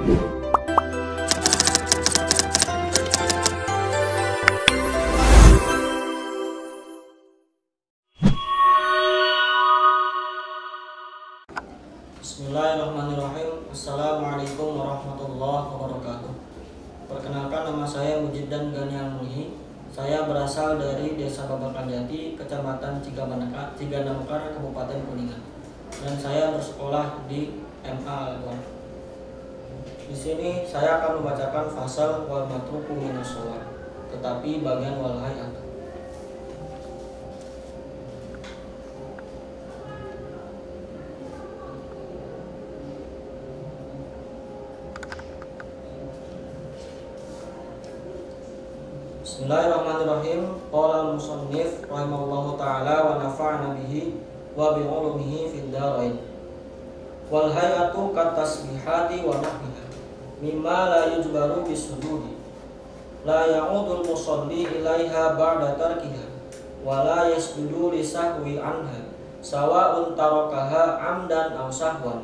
Bismillahirrahmanirrahim. Assalamualaikum warahmatullahi wabarakatuh. Perkenalkan, nama saya Mujiddan Gani Almuhi. Saya berasal dari Desa Babakan Jati, Kecamatan Ciganamekar, Kabupaten Kuningan. Dan saya bersekolah di MA Al-Aqwan. Di sini saya akan membacakan fasal wal matruku minas sholat, tetapi bagian wal hayat. Bismillahirrahmanirrahim. Qala al-musannif rahimahullahu ta'ala wa nafa'na bihi wa bi ulumihi fid dharain. Wal hayatu kat tasbihati wa nahwiha mimma la yujbaru bisujudi. La ya'udul musalli ilaiha ba'da tarkiha wa la yasjudu li sahwi anha sawa'un tarakaha amdan aw sahwan.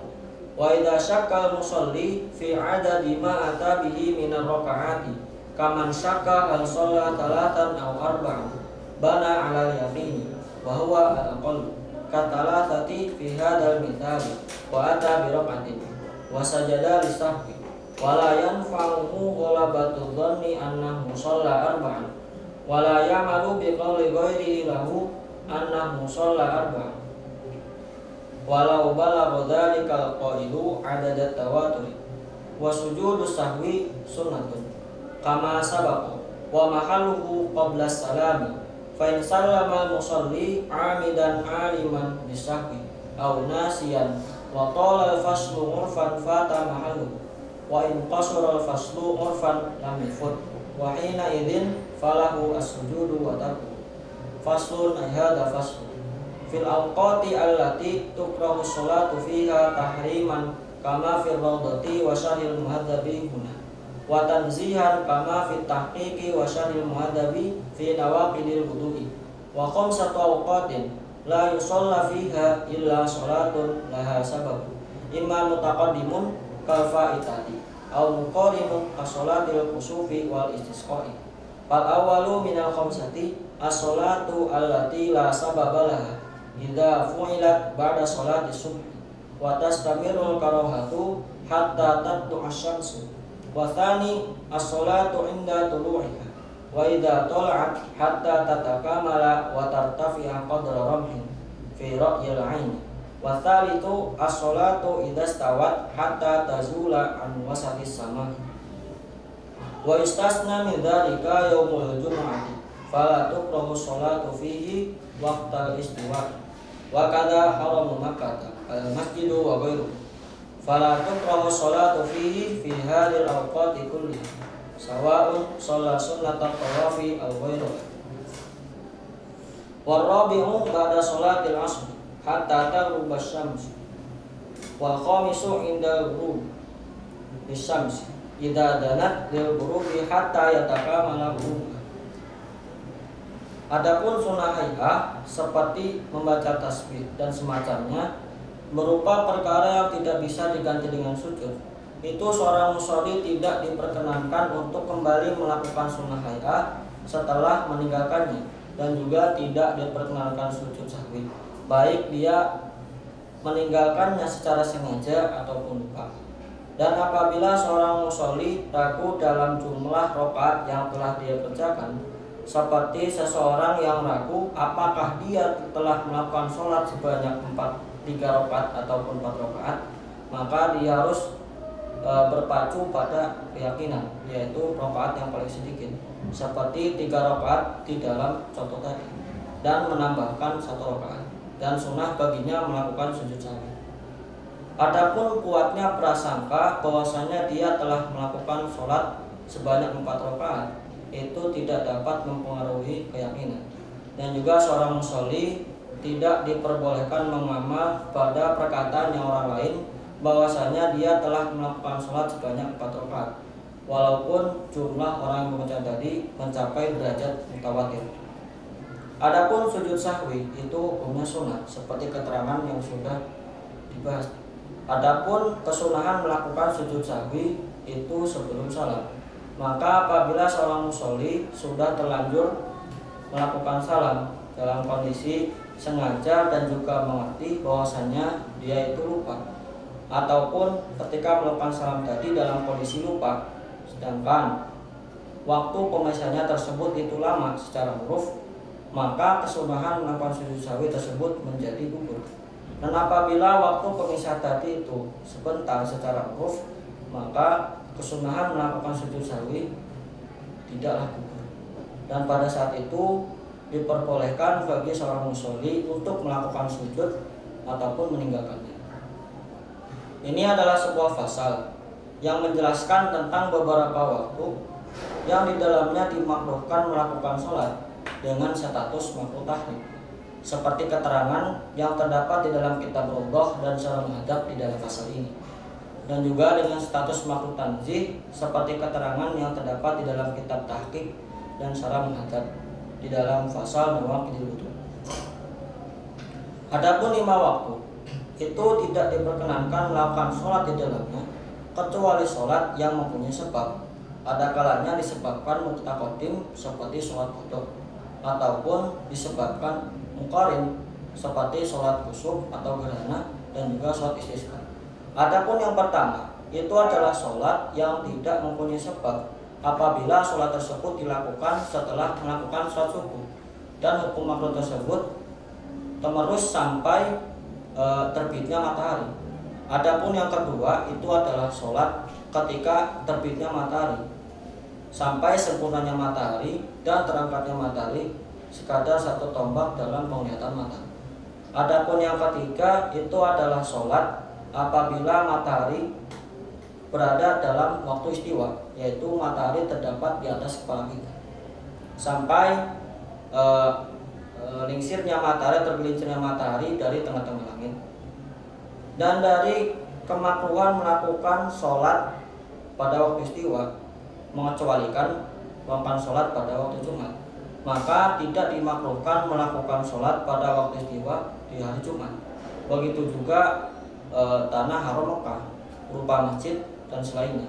Wa idza syakka al-musalli fi 'adadi ma ata bihi min ar-raka'ati kaman syaka al sholat talatan aw arba'an bana ala yamini wa huwa al-aqall katalatati fi hadal mithali wa ata bi raqatin wa sajada li sahwi wa la yanfa'uhu ghalabatu dhanni annahu shalla arba'an wa la ya'malu bi qawli ghairihi lahu annahu shalla arba'an walau balagha dhalika al-qailu adada tawatur wa sujudu sahwi sunnatun kama sabaqa wa mahalluhu qabla salami fa in sallama al-musalli 'amidan 'aliman bisahwi aw nasiyan wa tala al-faslu 'urfan fata mahalluhu wa in qasara al-faslu 'urfan lam yafut wa hina idzin falahu as-sujudu wa tarku. Faslun ay hadha faslu fil awqati allati tukrahu sholatu fiha tahriman kama fil rawdati wa syarhil muhadzabi huna wa tanzihan kama fit tahqiqi wa syarhil muhadzabi fi nawaqidil wudu'i wa khamsatu awqatin la yusalla fiha illa sholatun laha sabab imma mutaqaddimun kal fa'itati aw muqarimun ka sholatil kusufi wal istisqa'i. Fal awwalu minal khamsati as-sholatu allati la sababa laha idza fu'ilat ba'da sholati subh wa tastamirul karahatu hatta tatlu'a asy-syamsu. Wa tsani as-sholatu 'inda tulu'iha wa idza tala'at hatta tatakamala wa tartafi'a qadra ramhin fi ra'yil 'ain. Wa tsalitsu as-sholatu idza stawat hatta tazula an wasatis sama. Wa istasna min dzalika yaumul jumu'ati fala tukrahu sholatu fihi waqtal istiwa wa kadza haramu makkah al-masjidu wa ghairuhu fala tukrahu sholatu fihi fi hadhil awqati kulliha sawa'un shalla sunnatat tawafi aw ghairuha. War rabi'u ba'da sholatil 'ashr hatta taghruba asy-syams wal khamisu 'inda ghurub asy-syams idza danat lil ghurubi hatta yatakamala ghurub. Adapun sunnah hayah seperti membaca tasbih dan semacamnya berupa perkara yang tidak bisa diganti dengan sujud, itu seorang musolli tidak diperkenankan untuk kembali melakukan sunnah hayah setelah meninggalkannya, dan juga tidak diperkenankan sujud sahwi, baik dia meninggalkannya secara sengaja ataupun lupa. Dan apabila seorang musolli ragu dalam jumlah rakaat yang telah dia kerjakan, seperti seseorang yang ragu apakah dia telah melakukan sholat sebanyak 3 rakaat ataupun 4 rakaat, maka dia harus berpacu pada keyakinan, yaitu rakaat yang paling sedikit, seperti 3 rakaat di dalam contoh tadi, dan menambahkan 1 rakaat, dan sunnah baginya melakukan sujud sahwi. Adapun kuatnya prasangka bahwasanya dia telah melakukan sholat sebanyak 4 rakaat, itu tidak dapat mempengaruhi keyakinan. Dan juga seorang musolli tidak diperbolehkan mengamal pada perkataan yang orang lain bahwasanya dia telah melakukan sholat sebanyak 4 rakaat, walaupun jumlah orang yang membaca tadi mencapai derajat mutawatir. Adapun sujud sahwi itu hukumnya sunat seperti keterangan yang sudah dibahas. Adapun kesunahan melakukan sujud sahwi itu sebelum salam. Maka apabila seorang musolli sudah terlanjur melakukan salam dalam kondisi sengaja dan juga mengerti bahwasanya dia itu lupa, ataupun ketika melakukan salam tadi dalam kondisi lupa, sedangkan waktu pemesannya tersebut itu lama secara huruf, maka kesunahan melakukan sujud sahwi tersebut menjadi gugur. Dan apabila waktu pemisah tadi itu sebentar secara huruf, maka kesunahan melakukan sujud sahwi tidaklah gugur. Dan pada saat itu diperbolehkan bagi seorang musolli untuk melakukan sujud ataupun meninggalkannya. Ini adalah sebuah pasal yang menjelaskan tentang beberapa waktu yang di dalamnya dimakruhkan melakukan sholat dengan status makruh tahrim, seperti keterangan yang terdapat di dalam kitab Rawdah dan Syarah Muhadzab di dalam pasal ini, dan juga dengan status makruh tanzih seperti keterangan yang terdapat di dalam kitab Tahqiq dan Syarah Muhadzab di dalam pasal Nawaqidul Wudu. Adapun 5 waktu itu tidak diperkenankan melakukan sholat di dalamnya kecuali sholat yang mempunyai sebab. Ada kalanya disebabkan muqtaqadim seperti sholat qadha, ataupun disebabkan muqarin seperti sholat kusuf atau gerhana dan juga sholat istisqa. Adapun yang pertama itu adalah sholat yang tidak mempunyai sebab apabila sholat tersebut dilakukan setelah melakukan sholat subuh dan hukum makruh tersebut terus sampai terbitnya matahari. Adapun yang kedua itu adalah sholat ketika terbitnya matahari sampai sempurnanya matahari dan terangkatnya matahari sekadar 1 tombak dalam penglihatan mata. Adapun yang ketiga itu adalah sholat apabila matahari berada dalam waktu istiwa, yaitu matahari terdapat di atas kepala kita sampai lingsirnya matahari, tergelincirnya matahari dari tengah-tengah langit. Dan dari kemakruhan melakukan sholat pada waktu istiwa mengecualikan melakukan sholat pada waktu Jumat, maka tidak dimakruhkan melakukan sholat pada waktu istiwa di hari Jumat. Begitu juga tanah haram Mekah berupa masjid dan selainnya,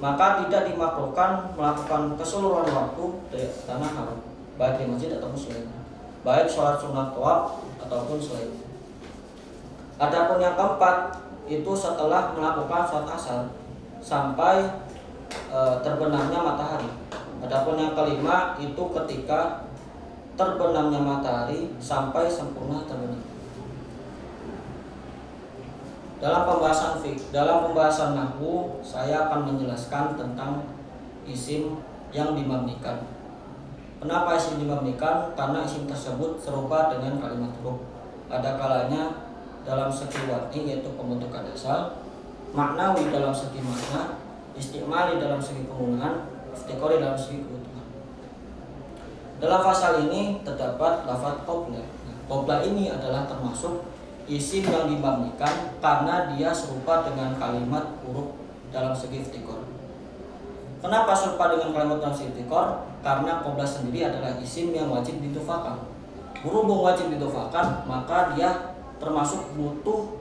maka tidak dimakruhkan melakukan keseluruhan waktu di tanah haram, baik di masjid ataupun selainnya, baik sholat sunat tawaf ataupun selainnya. Adapun yang keempat itu setelah melakukan sholat asar sampai terbenamnya matahari. Adapun yang kelima itu ketika terbenamnya matahari sampai sempurna terbenam. Dalam pembahasan nahwu saya akan menjelaskan tentang isim yang dimabnikan. Kenapa isim dimabnikan? Karena isim tersebut serupa dengan kalimat huruf. Ada kalanya dalam segi wati yaitu pembentukan asal, maknawi dalam segi makna, istimali dalam segi penggunaan, iftiqori dalam segi kebutuhan. Dalam pasal ini terdapat lafaz qobla. Qobla ini adalah termasuk isim yang dimabnikan karena dia serupa dengan kalimat huruf dalam segi iftiqor. Kenapa serupa dengan kalimat dalam segi iftiqor? Karena qobla sendiri adalah isim yang wajib didofakan. Berhubung wajib didofakan, maka dia termasuk butuh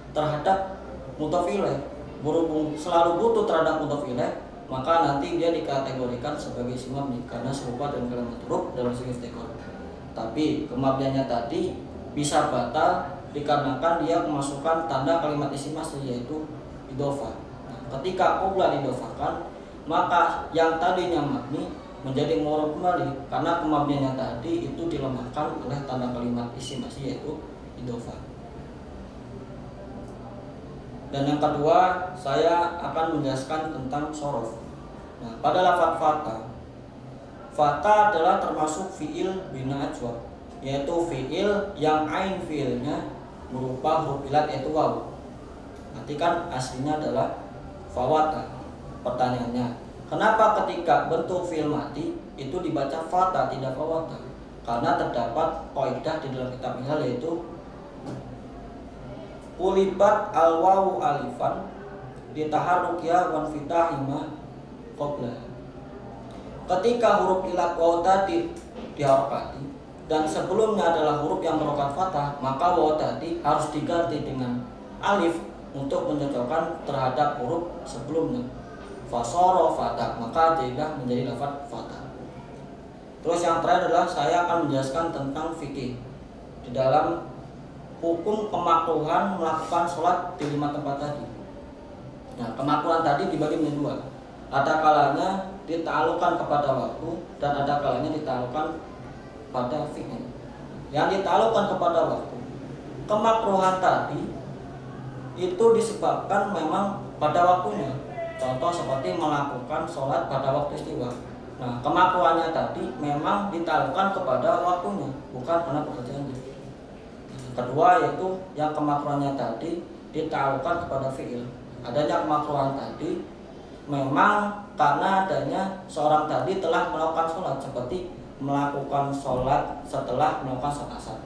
terhadap mudhof ilaih. Berhubung selalu butuh terhadap mudhof ilaih, maka nanti dia dikategorikan sebagai isim mabni karena serupa dengan kalimat huruf dalam segi iftiqor. Tapi kemabniannya tadi bisa batal dikarenakan dia memasukkan tanda kalimat isim asli yaitu idhofah. Nah, ketika qobla didofakan, maka yang tadinya mabni menjadi mu'rab kembali karena kemabniannya tadi itu dilemahkan oleh tanda kalimat isim asli yaitu idhofah. Dan yang kedua, saya akan menjelaskan tentang sorof. Nah, pada lafaz fata adalah termasuk fiil bina ajwab, yaitu fiil yang ain fiilnya berupa huruf ilat yaitu waw. Nanti kan aslinya adalah fawata. Pertanyaannya, kenapa ketika bentuk fiil mati itu dibaca fata tidak fawata? Karena terdapat kaidah di dalam kitab Mihal yaitu ulibat al-wawu alifan ditaharrukiya wan fitahima qobla. Ketika huruf ilat waw tadi diharokati dan sebelumnya adalah huruf yang merupakan fathah, maka waw tadi harus diganti dengan alif untuk mencocokkan terhadap huruf sebelumnya. Fasoro fata, maka jadilah menjadi lafaz fata. Terus yang terakhir adalah saya akan menjelaskan tentang fikih di dalam hukum kemakruhan melakukan sholat di 5 tempat tadi. Nah, kemakruhan tadi dibagi menjadi 2. Ada kalanya ditaklukkan kepada waktu dan ada kalanya ditaklukkan pada fi'il. Yang ditaklukkan kepada waktu, kemakruhan tadi itu disebabkan memang pada waktunya. Contoh seperti melakukan sholat pada waktu istiwa. Nah, kemakruhannya tadi memang ditaklukkan kepada waktunya, bukan karena pekerjaannya. Kedua yaitu yang kemakruhannya tadi ditaklukkan kepada fi'il. Adanya kemakruhan tadi memang karena adanya seorang tadi telah melakukan sholat, seperti melakukan sholat setelah melakukan sholat asar.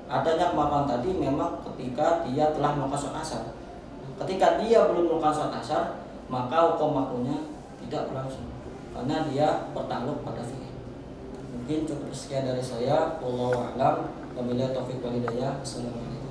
Adanya kemakruhan tadi memang ketika dia telah melakukan sholat asar. Ketika dia belum melakukan sholat asar, maka hukum makruhnya tidak berlangsung karena dia bertakluk pada fi'il. Mungkin cukup sekian dari saya. Wallahu a'lam. Wabillahi taufiq wal hidayah. Assalamualaikum.